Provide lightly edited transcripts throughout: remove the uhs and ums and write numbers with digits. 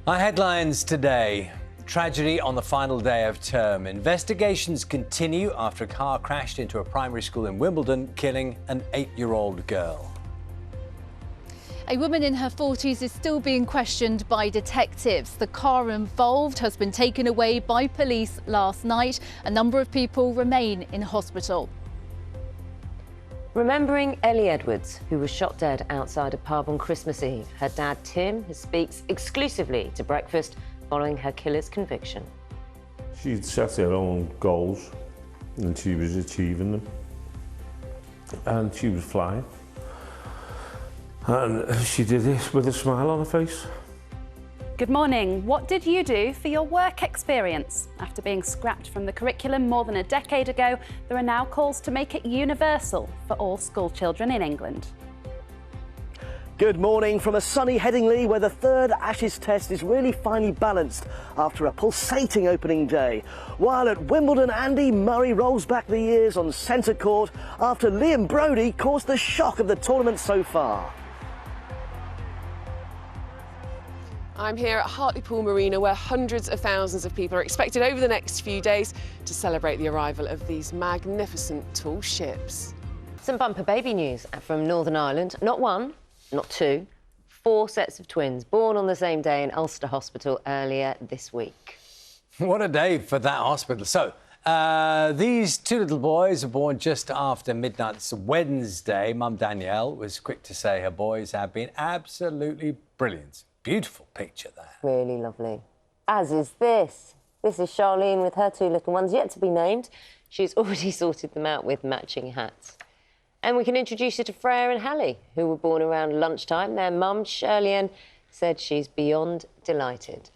Our headlines today. Tragedy on the final day of term. Investigations continue after a car crashed into a primary school in Wimbledon, killing an 8-year-old girl. A woman in her 40s is still being questioned by detectives. The car involved has been taken away by police last night. A number of people remain in hospital. Remembering Ellie Edwards, who was shot dead outside a pub on Christmas Eve. Her dad, Tim, speaks exclusively to Breakfast following her killer's conviction. She'd set her own goals and she was achieving them. And she was flying. And she did this with a smile on her face. Good morning. What did you do for your work experience? After being scrapped from the curriculum more than a decade ago, there are now calls to make it universal for all school children in England. Good morning from a sunny Headingley, where the third Ashes test is really finely balanced after a pulsating opening day. While at Wimbledon, Andy Murray rolls back the years on centre court after Liam Brodie caused the shock of the tournament so far. I'm here at Hartlepool Marina, where hundreds of thousands of people are expected over the next few days to celebrate the arrival of these magnificent tall ships. Some bumper baby news from Northern Ireland. Not one, not two, 4 sets of twins born on the same day in Ulster Hospital earlier this week. What a day for that hospital. So, these 2 little boys were born just after midnight Wednesday. Mum Danielle was quick to say her boys have been absolutely brilliant. Beautiful picture there. Really lovely. As is this. This is Charlene with her 2 little ones yet to be named. She's already sorted them out with matching hats. And we can introduce you to Freya and Hallie, who were born around lunchtime. Their mum, Shirley, said she's beyond delighted.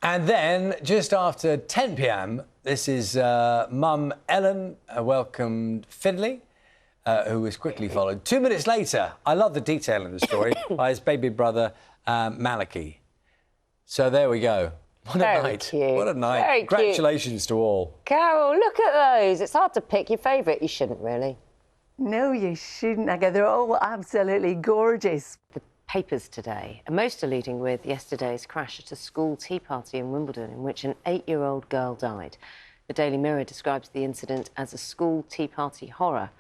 And then, just after 10 p.m, this is Mum Ellen welcomed Finley, who was quickly followed 2 minutes later. I love the detail in the story by his baby brother, Malachy. So there we go. What a Very night. cute. What a night. Very Congratulations to all. Carol, look at those. It's hard to pick your favourite. You shouldn't really. No, you shouldn't, Aga. They're all absolutely gorgeous. The papers today, most alluding with yesterday's crash at a school tea party in Wimbledon in which an 8-year-old girl died. The Daily Mirror describes the incident as a school tea party horror.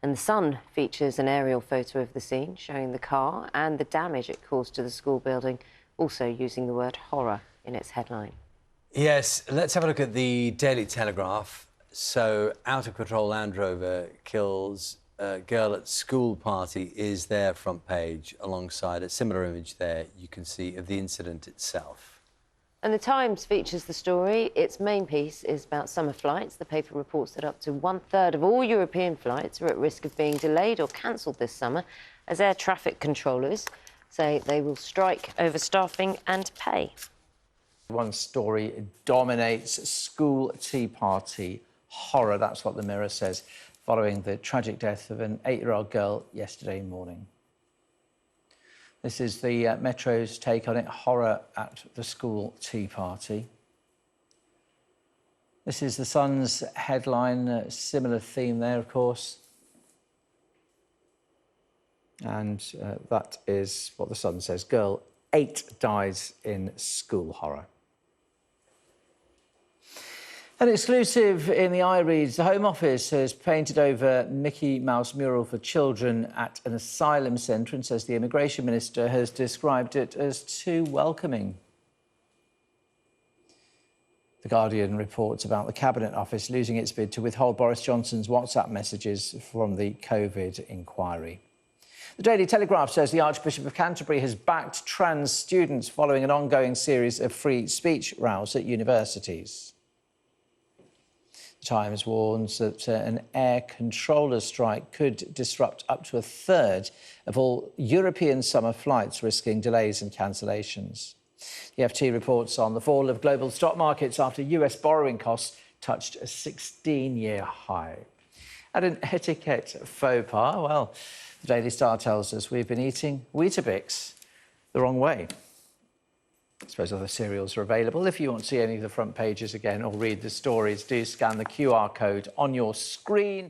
And The Sun features an aerial photo of the scene showing the car and the damage it caused to the school building, also using the word horror in its headline. Yes, let's have a look at the Daily Telegraph. So, out-of-control Land Rover kills a girl at school party is their front page, alongside a similar image there you can see of the incident itself. And The Times features the story. Its main piece is about summer flights. The paper reports that up to 1/3 of all European flights are at risk of being delayed or cancelled this summer, as air traffic controllers say they will strike over staffing and pay. One story dominates school tea party horror. That's what the Mirror says, following the tragic death of an 8-year-old girl yesterday morning. This is the Metro's take on it, horror at the school tea party. This is the Sun's headline, similar theme there, of course. And that is what the Sun says, girl 8 dies in school horror. An exclusive in the eye reads, the Home Office has painted over Mickey Mouse mural for children at an asylum centre and says the Immigration Minister has described it as too welcoming. The Guardian reports about the Cabinet Office losing its bid to withhold Boris Johnson's WhatsApp messages from the COVID inquiry. The Daily Telegraph says the Archbishop of Canterbury has backed trans students following an ongoing series of free speech rows at universities. The Times warns that an air controller strike could disrupt up to 1/3 of all European summer flights, risking delays and cancellations. The FT reports on the fall of global stock markets after US borrowing costs touched a 16-year high. And an etiquette faux pas, well, the Daily Star tells us we've been eating Weetabix the wrong way. I suppose other cereals are available. If you want to see any of the front pages again or read the stories, do scan the QR code on your screen.